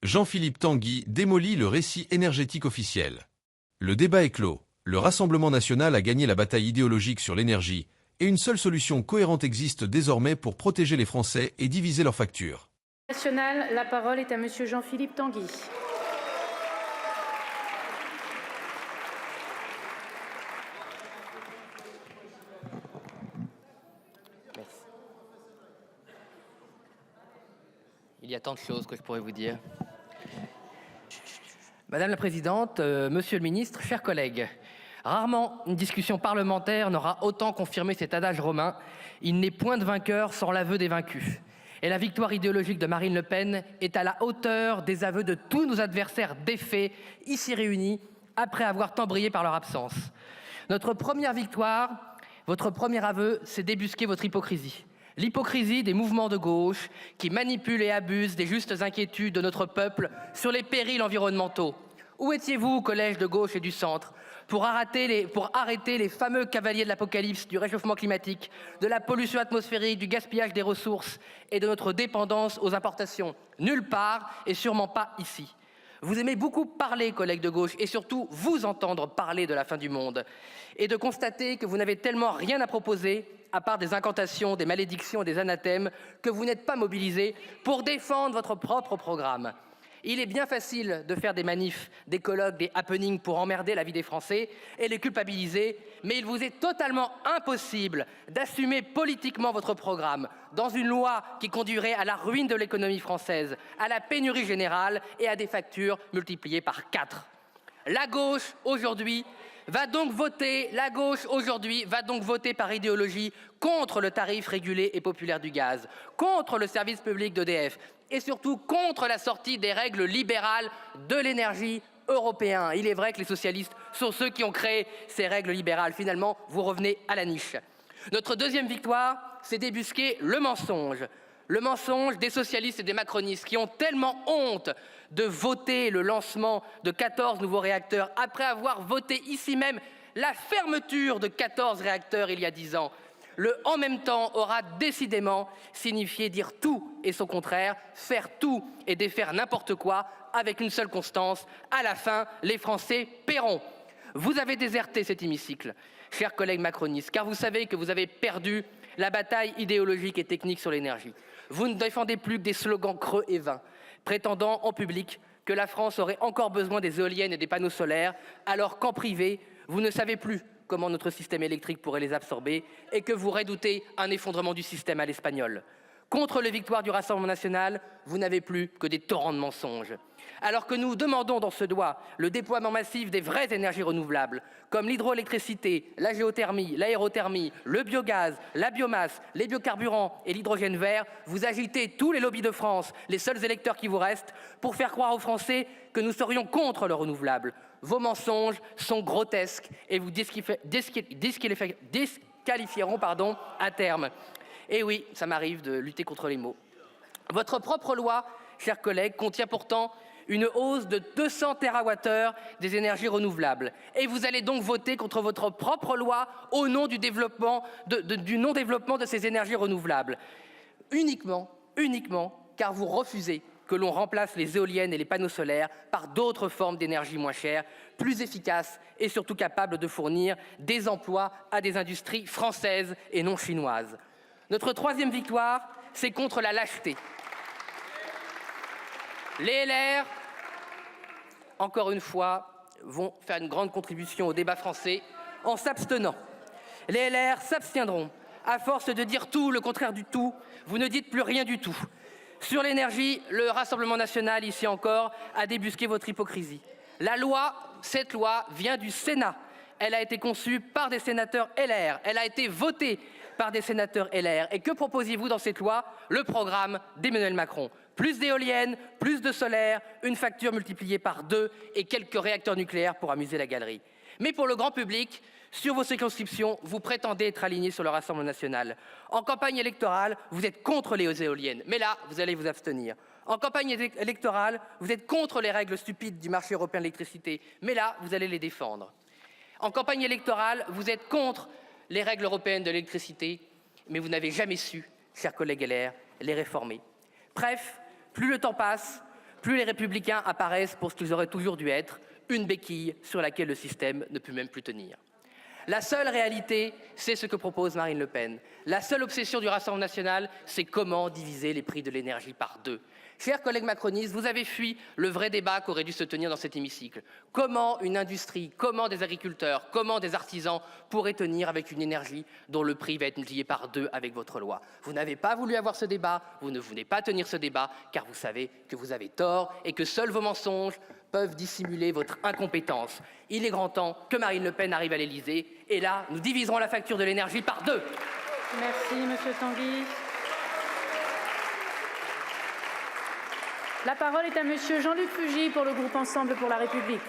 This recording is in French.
Jean-Philippe Tanguy démolit le récit énergétique officiel. Le débat est clos. Le Rassemblement national a gagné la bataille idéologique sur l'énergie et une seule solution cohérente existe désormais pour protéger les Français et diviser leurs factures. National, la parole est à Monsieur Jean-Philippe Tanguy. Merci. Il y a tant de choses que je pourrais vous dire. Madame la Présidente, Monsieur le Ministre, chers collègues, rarement une discussion parlementaire n'aura autant confirmé cet adage romain « Il n'est point de vainqueur sans l'aveu des vaincus ». Et la victoire idéologique de Marine Le Pen est à la hauteur des aveux de tous nos adversaires défaits, ici réunis, après avoir tant brillé par leur absence. Notre première victoire, votre premier aveu, c'est débusquer votre hypocrisie. L'hypocrisie des mouvements de gauche qui manipulent et abusent des justes inquiétudes de notre peuple sur les périls environnementaux. Où étiez-vous, collège de gauche et du centre, pour arrêter les fameux cavaliers de l'apocalypse du réchauffement climatique, de la pollution atmosphérique, du gaspillage des ressources et de notre dépendance aux importations? Nulle part et sûrement pas ici. Vous aimez beaucoup parler, collègues de gauche, et surtout vous entendre parler de la fin du monde. Et de constater que vous n'avez tellement rien à proposer, à part des incantations, des malédictions et des anathèmes, que vous n'êtes pas mobilisés pour défendre votre propre programme. Il est bien facile de faire des manifs, des colloques, des happenings pour emmerder la vie des Français et les culpabiliser, mais il vous est totalement impossible d'assumer politiquement votre programme dans une loi qui conduirait à la ruine de l'économie française, à la pénurie générale et à des factures multipliées par 4. La gauche, aujourd'hui, va donc voter par idéologie contre le tarif régulé et populaire du gaz, contre le service public d'EDF et surtout contre la sortie des règles libérales de l'énergie européen. Il est vrai que les socialistes sont ceux qui ont créé ces règles libérales. Finalement, vous revenez à la niche. Notre deuxième victoire, c'est débusquer le mensonge. Le mensonge des socialistes et des macronistes qui ont tellement honte de voter le lancement de 14 nouveaux réacteurs après avoir voté ici même la fermeture de 14 réacteurs il y a 10 ans. Le « en même temps » aura décidément signifié dire tout et son contraire, faire tout et défaire n'importe quoi avec une seule constance. À la fin, les Français paieront. Vous avez déserté cet hémicycle, chers collègues macronistes, car vous savez que vous avez perdu la bataille idéologique et technique sur l'énergie. Vous ne défendez plus que des slogans creux et vains, prétendant en public que la France aurait encore besoin des éoliennes et des panneaux solaires, alors qu'en privé, vous ne savez plus comment notre système électrique pourrait les absorber et que vous redoutez un effondrement du système à l'espagnol. Contre les victoires du Rassemblement national, vous n'avez plus que des torrents de mensonges. Alors que nous demandons dans ce doigt le déploiement massif des vraies énergies renouvelables, comme l'hydroélectricité, la géothermie, l'aérothermie, le biogaz, la biomasse, les biocarburants et l'hydrogène vert, vous agitez tous les lobbies de France, les seuls électeurs qui vous restent, pour faire croire aux Français que nous serions contre le renouvelable. Vos mensonges sont grotesques et vous disqualifieront à terme. Et oui, ça m'arrive de lutter contre les mots. Votre propre loi, chers collègues, contient pourtant une hausse de 200 TWh des énergies renouvelables. Et vous allez donc voter contre votre propre loi au nom du non-développement de ces énergies renouvelables. Uniquement car vous refusez que l'on remplace les éoliennes et les panneaux solaires par d'autres formes d'énergie moins chères, plus efficaces et surtout capables de fournir des emplois à des industries françaises et non chinoises. Notre troisième victoire, c'est contre la lâcheté. Les LR, encore une fois, vont faire une grande contribution au débat français en s'abstenant. Les LR s'abstiendront. À force de dire tout, le contraire du tout, vous ne dites plus rien du tout. Sur l'énergie, le Rassemblement national, ici encore, a débusqué votre hypocrisie. Cette loi vient du Sénat. Elle a été conçue par des sénateurs LR. Elle a été votée par des sénateurs LR. Et que proposez-vous dans cette loi? Le programme d'Emmanuel Macron. Plus d'éoliennes, plus de solaire, une facture multipliée par 2 et quelques réacteurs nucléaires pour amuser la galerie. Mais pour le grand public, sur vos circonscriptions, vous prétendez être alignés sur le Rassemblement national. En campagne électorale, vous êtes contre les éoliennes, mais là, vous allez vous abstenir. En campagne électorale, vous êtes contre les règles stupides du marché européen de l'électricité, mais là, vous allez les défendre. En campagne électorale, vous êtes contre les règles européennes de l'électricité, mais vous n'avez jamais su, chers collègues LR, les réformer. Bref, plus le temps passe, plus les Républicains apparaissent pour ce qu'ils auraient toujours dû être, une béquille sur laquelle le système ne peut même plus tenir. La seule réalité, c'est ce que propose Marine Le Pen. La seule obsession du Rassemblement national, c'est comment diviser les prix de l'énergie par deux. Chers collègues macronistes, vous avez fui le vrai débat qu'aurait dû se tenir dans cet hémicycle. Comment une industrie, comment des agriculteurs, comment des artisans pourraient tenir avec une énergie dont le prix va être multiplié par deux avec votre loi? Vous n'avez pas voulu avoir ce débat, vous ne voulez pas tenir ce débat, car vous savez que vous avez tort et que seuls vos mensonges peuvent dissimuler votre incompétence. Il est grand temps que Marine Le Pen arrive à l'Élysée, et là, nous diviserons la facture de l'énergie par deux. Merci, Monsieur Tanguy. La parole est à Monsieur Jean-Luc Fugit pour le groupe Ensemble pour la République.